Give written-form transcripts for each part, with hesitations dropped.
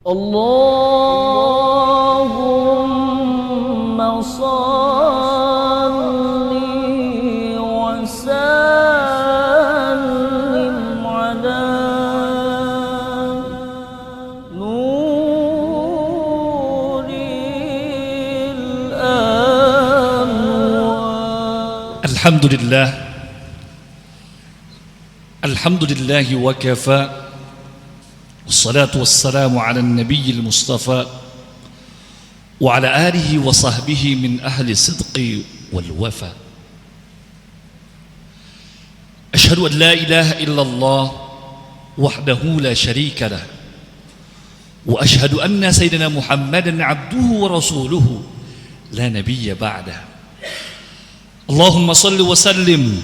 Allahumma salli wa sallim ala nuril anwar. Alhamdulillahi wa kafa. Wassalatu wassalamu ala nabiy al-mustafa wa ala alihi wa sahbihi min ahli sidqi wal wafa. Ashhadu an la ilaha illallah wahdahu la sharika lah wa ashhadu anna sayyidina Muhammadan abduhu wa rasuluhu la nabiyya ba'dah. Allahumma salli wa sallim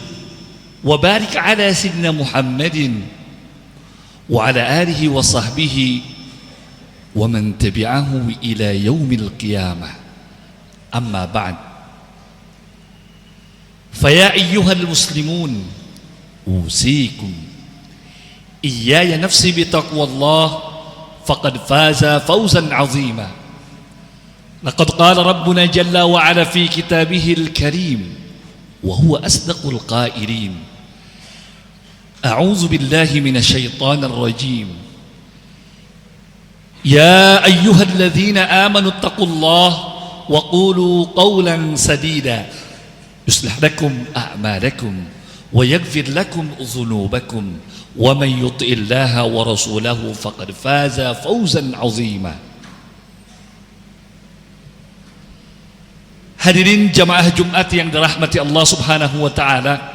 wa barik ala sayyidina Muhammadin wa ala alihi wa sahbihi wa man tabi'ahu ila yaumil qiyamah. Amma ba'd. Faya ayyuhal muslimun usikum iyaya nafsi bitaqwallah faqad faza fawzan 'azima. Laqad qala rabbuna jalla wa 'ala fi kitabihil karim wa huwa asdaqul qailin. أعوذ بالله من الشيطان الرجيم. يا أيها الذين آمنوا اتقوا الله وقولوا قولا سديدا يصلح لكم أعمالكم ويغفر لكم ذنوبكم ومن يطع الله ورسوله فقد فاز فوزا عظيما. Hadirin jamaah Jumat yang dirahmati Allah Subhanahu wa taala.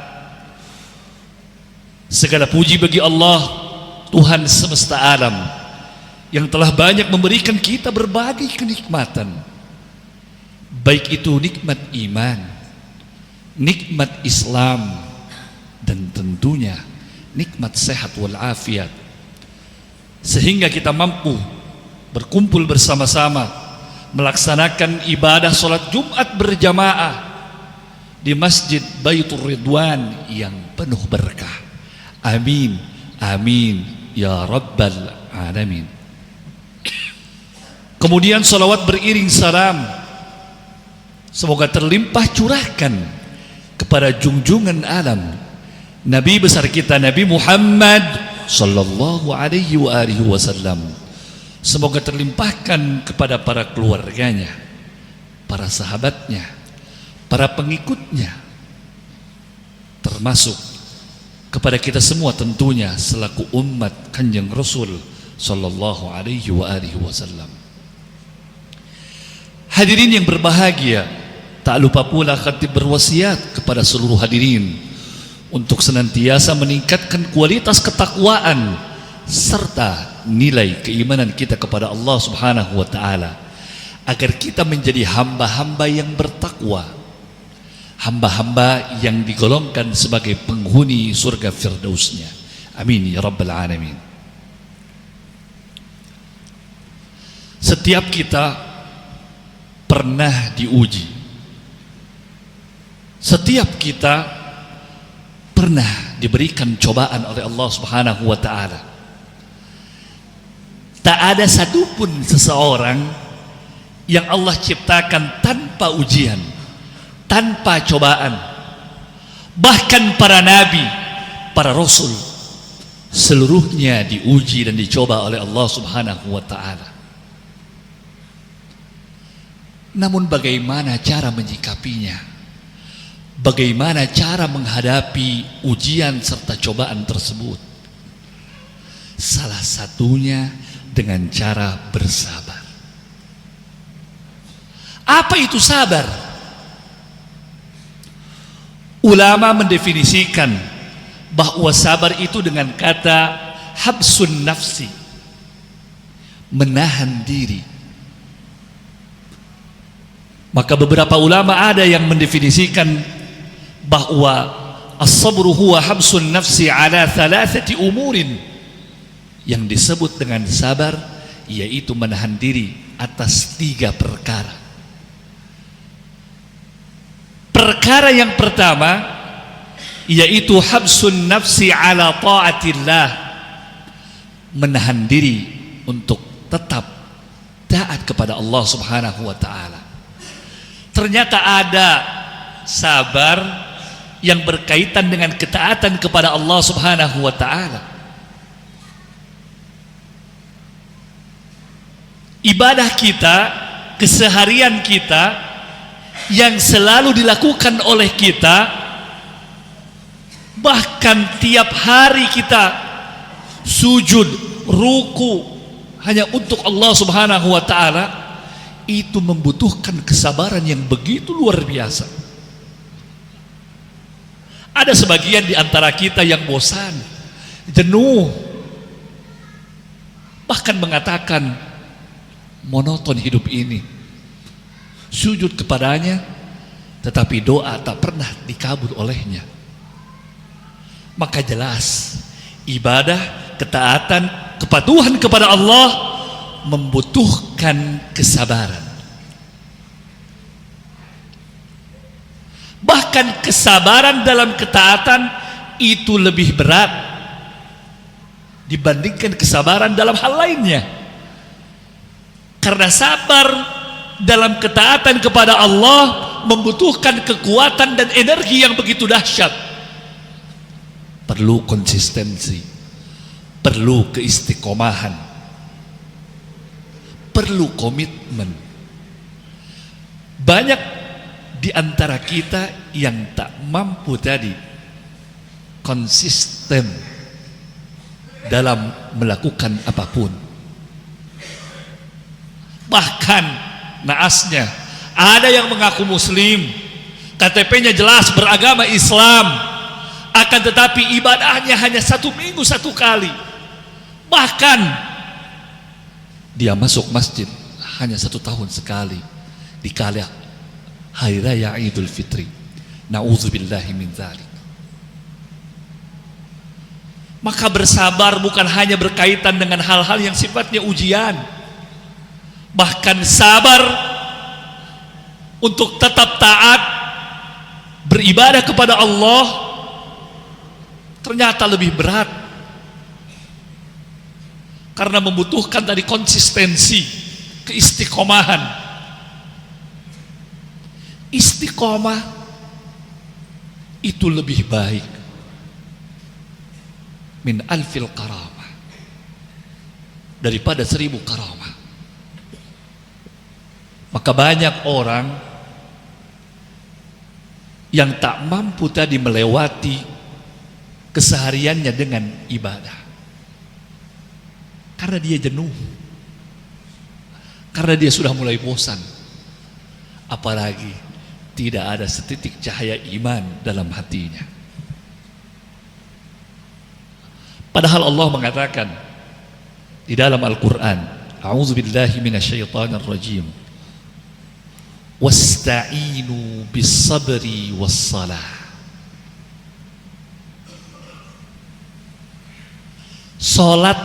Segala puji bagi Allah, Tuhan semesta alam, yang telah banyak memberikan kita berbagai kenikmatan, baik itu nikmat iman, nikmat Islam, dan tentunya nikmat sehat walafiat, sehingga kita mampu berkumpul bersama-sama melaksanakan ibadah salat Jumat berjamaah di Masjid Baitur Ridwan yang penuh berkah. Amin, amin, ya Rabbal Alamin. Kemudian salawat beriring salam semoga terlimpah curahkan kepada junjungan alam Nabi besar kita Nabi Muhammad sallallahu alaihi wasallam. Semoga terlimpahkan kepada para keluarganya, para sahabatnya, para pengikutnya, termasuk kepada kita semua tentunya selaku umat Kanjeng Rasul sallallahu alaihi wasallam. Hadirin yang berbahagia, tak lupa pula khatib berwasiat kepada seluruh hadirin untuk senantiasa meningkatkan kualitas ketakwaan serta nilai keimanan kita kepada Allah Subhanahu wa taala, agar kita menjadi hamba-hamba yang bertakwa, hamba-hamba yang digolongkan sebagai penghuni surga firdausnya. Amin ya Rabbal Alamin. Setiap kita pernah diuji. Setiap kita pernah diberikan cobaan oleh Allah Subhanahu wa taala. Tak ada satupun seseorang yang Allah ciptakan tanpa ujian, tanpa cobaan. Bahkan para nabi, para rasul, seluruhnya diuji dan dicoba oleh Allah Subhanahu wa taala. Namun bagaimana cara menyikapinya? Bagaimana cara menghadapi ujian serta cobaan tersebut? Salah satunya dengan cara bersabar. Apa itu sabar? Ulama mendefinisikan bahwa sabar itu dengan kata habsun nafsi, menahan diri. Maka beberapa ulama ada yang mendefinisikan bahwa as-sabru huwa habsun nafsi ala thalathati umurin. Yang disebut dengan sabar yaitu menahan diri atas 3 perkara. Perkara yang pertama yaitu habsun nafsi ala ta'atillah, menahan diri untuk tetap Allah Subhanahu wa taala. Ternyata ada sabar yang berkaitan dengan ketaatan kepada Allah Subhanahu wa taala. Ibadah kita, keseharian kita yang selalu dilakukan oleh kita, bahkan tiap hari kita sujud, ruku hanya untuk Allah Subhanahu wa taala, itu membutuhkan kesabaran yang begitu luar biasa. Ada sebagian di antara kita yang bosan, jenuh, bahkan mengatakan monoton hidup ini, sujud kepadanya tetapi doa tak pernah dikabul olehnya. Maka jelas ibadah, ketaatan, kepatuhan kepada Allah membutuhkan kesabaran. Bahkan kesabaran dalam ketaatan itu lebih berat dibandingkan kesabaran dalam hal lainnya. Karena sabar dalam ketaatan kepada Allah membutuhkan kekuatan dan energi yang begitu dahsyat. Perlu konsistensi, perlu keistiqomahan, perlu komitmen. Banyak di antara kita yang tak mampu tadi konsisten dalam melakukan apapun. Bahkan naasnya ada yang mengaku muslim, KTP-nya jelas beragama Islam, akan tetapi ibadahnya hanya 1 minggu 1 kali. Bahkan dia masuk masjid hanya 1 tahun sekali di kala hari raya Idul Fitri. Na'udzubillahi min dzalik. Maka bersabar bukan hanya berkaitan dengan hal-hal yang sifatnya ujian, bahkan sabar untuk tetap taat beribadah kepada Allah ternyata lebih berat, karena membutuhkan tadi konsistensi, keistiqomahan. Istiqomah itu lebih baik min alfil karamah, daripada 1000 karamah. Maka banyak orang yang tak mampu tadi melewati kesehariannya dengan ibadah karena dia jenuh, karena dia sudah mulai bosan, apalagi tidak ada setitik cahaya iman dalam hatinya. Padahal Allah mengatakan di dalam Al-Quran, a'udzubillahi minasyaitonir rajim, wasta'inu bis-sabri was-salah. Salat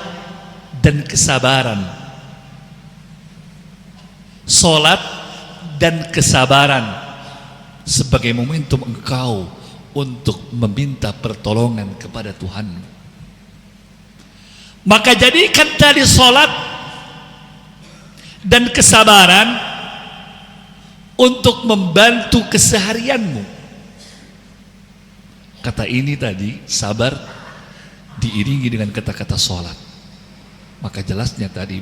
dan kesabaran. Salat dan kesabaran sebagai momentum engkau untuk meminta pertolongan kepada Tuhan. Maka jadikan tadi salat dan kesabaran untuk membantu keseharianmu. Kata ini tadi, sabar diiringi dengan kata-kata sholat. Maka jelasnya tadi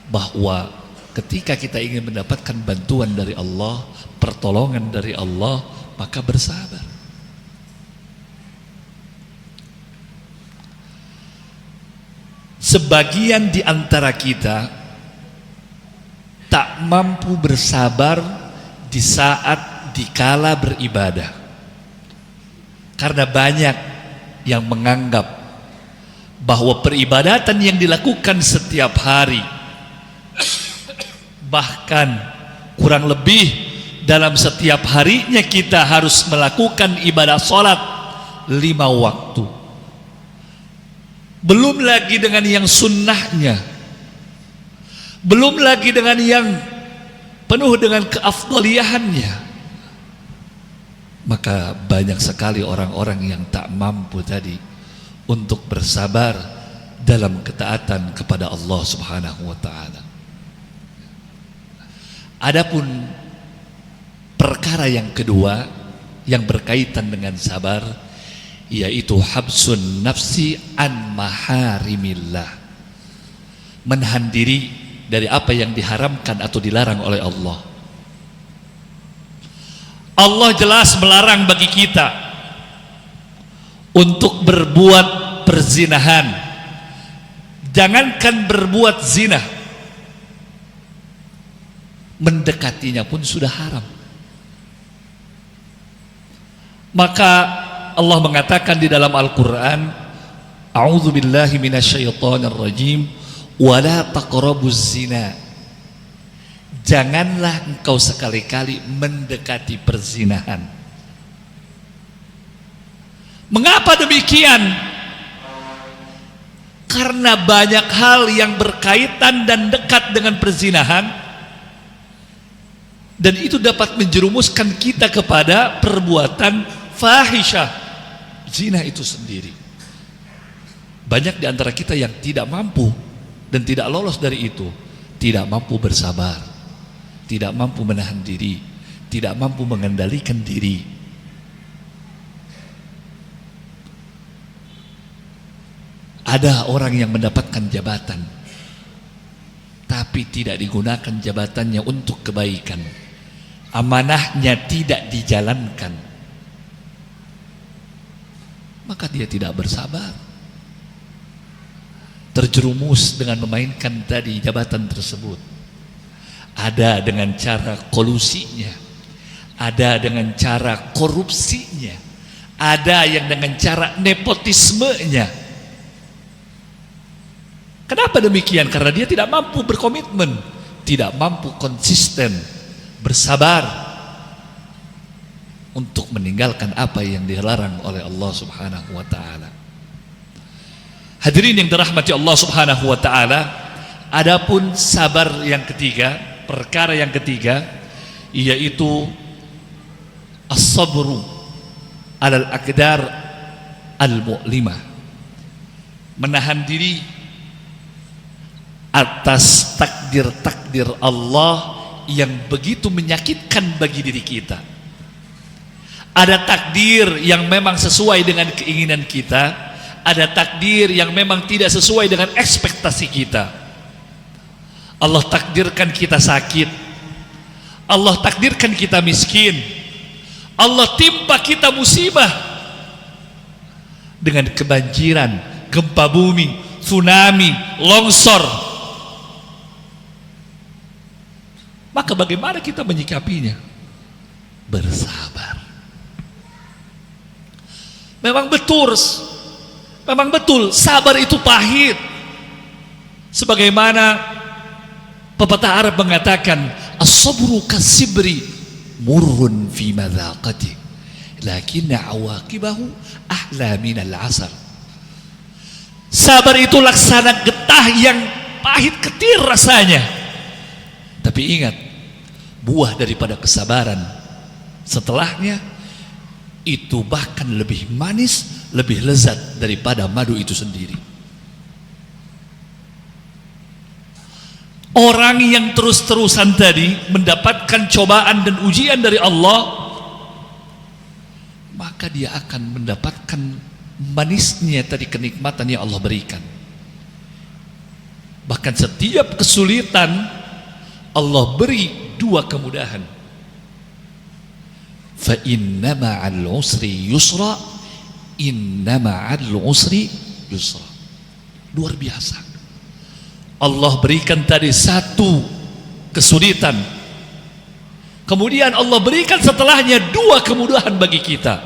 bahwa ketika kita ingin mendapatkan bantuan dari Allah, pertolongan dari Allah, maka bersabar. Sebagian di antara kita tak mampu bersabar di saat dikala beribadah, karena banyak yang menganggap bahwa peribadatan yang dilakukan setiap hari, bahkan kurang lebih dalam setiap harinya kita harus melakukan ibadah sholat 5 waktu, belum lagi dengan yang sunnahnya, belum lagi dengan yang penuh dengan keafdaliyahannya. Maka banyak sekali orang-orang yang tak mampu tadi untuk bersabar dalam ketaatan kepada Allah Subhanahu wa ta'ala. Adapun perkara yang kedua yang berkaitan dengan sabar, yaitu habsun nafsi an maharimillah, menahan diri dari apa yang diharamkan atau dilarang oleh Allah. Allah jelas melarang bagi kita untuk berbuat perzinahan. Jangankan berbuat zina, mendekatinya pun sudah haram. Maka Allah mengatakan di dalam Al-Quran, A'udzu billahi minasyaitonir rajim, wala taqrabuz zina. Janganlah engkau sekali-kali mendekati perzinahan. Mengapa demikian? Karena banyak hal yang berkaitan dan dekat dengan perzinahan, dan itu dapat menjerumuskan kita kepada perbuatan fahisyah, zina itu sendiri. Banyak di antara kita yang tidak mampu dan tidak lolos dari itu, tidak mampu bersabar, tidak mampu menahan diri, tidak mampu mengendalikan diri. Ada orang yang mendapatkan jabatan tapi tidak digunakan jabatannya untuk kebaikan, amanahnya tidak dijalankan, maka dia tidak bersabar, terjerumus dengan memainkan tadi jabatan tersebut. Ada dengan cara kolusinya, ada dengan cara korupsinya, ada yang dengan cara nepotismenya. Kenapa demikian? Karena dia tidak mampu berkomitmen, tidak mampu konsisten, bersabar untuk meninggalkan apa yang dilarang oleh Allah Subhanahu wa taala. Hadirin yang dirahmati Allah Subhanahu wa taala, adapun sabar yang ketiga, perkara yang ketiga, yaitu as-sabru 'alal aqdar al-mu'limah, menahan diri atas takdir-takdir Allah yang begitu menyakitkan bagi diri kita. Ada takdir yang memang sesuai dengan keinginan kita, ada takdir yang memang tidak sesuai dengan ekspektasi kita. Allah takdirkan kita sakit, Allah takdirkan kita miskin, Allah timpa kita musibah dengan kebanjiran, gempa bumi, tsunami, longsor. Maka bagaimana kita menyikapinya? Bersabar. Memang betul sabar itu pahit. Sebagaimana pepatah Arab mengatakan, as-sabru kasibri murrun fi madhaqati lakinna awaqibahu ahla minal asal. Sabar itu laksana getah yang pahit ketir rasanya, tapi ingat, buah daripada kesabaran setelahnya itu bahkan lebih manis, lebih lezat daripada madu itu sendiri. Orang yang terus-terusan tadi mendapatkan cobaan dan ujian dari Allah, maka dia akan mendapatkan manisnya tadi kenikmatan yang Allah berikan. Bahkan setiap kesulitan Allah beri dua kemudahan. Fa inna ma'al usri yusra, inna ma'al usri yusra. Luar biasa. Allah berikan tadi satu kesulitan, kemudian Allah berikan setelahnya dua kemudahan bagi kita.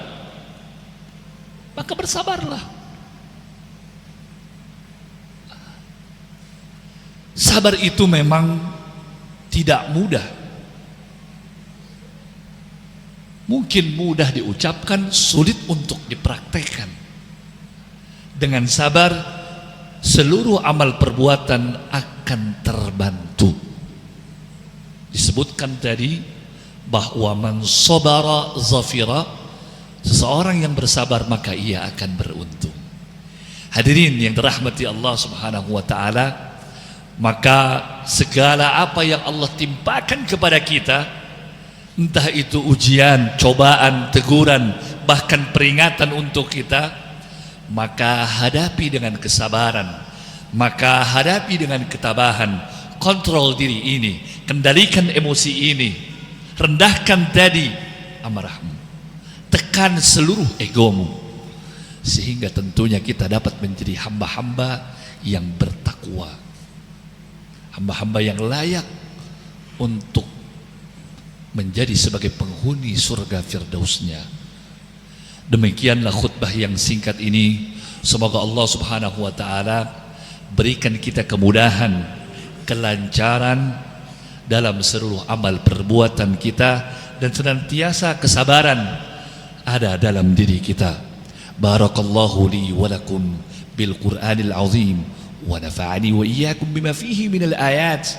Maka bersabarlah. Sabar itu memang tidak mudah. Mungkin mudah diucapkan, sulit untuk dipraktekkan. Dengan sabar, seluruh amal perbuatan akan terbantu. Disebutkan tadi bahwa man sabara zafira, seseorang yang bersabar maka ia akan beruntung. Hadirin yang dirahmati Allah Subhanahu wa taala, maka segala apa yang Allah timpakan kepada kita, entah itu ujian, cobaan, teguran, bahkan peringatan untuk kita, maka hadapi dengan kesabaran, maka hadapi dengan ketabahan. Kontrol diri ini, kendalikan emosi ini, rendahkan tadi amarahmu, tekan seluruh egomu, sehingga tentunya kita dapat menjadi hamba-hamba yang bertakwa, hamba-hamba yang layak untuk menjadi sebagai penghuni surga firdausnya. Demikianlah khutbah yang singkat ini. Semoga Allah subhanahu wa ta'ala berikan kita kemudahan, kelancaran dalam seluruh amal perbuatan kita, dan senantiasa kesabaran ada dalam diri kita. Barakallahu li wa lakum bil Qur'anil azim wa nafa'ani wa iyyakum bima fihi minal ayat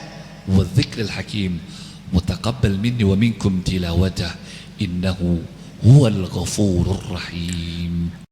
wa dhikril hakim wa taqabbal minni wa minkum tilawatah innahu huwal ghafurur rahim.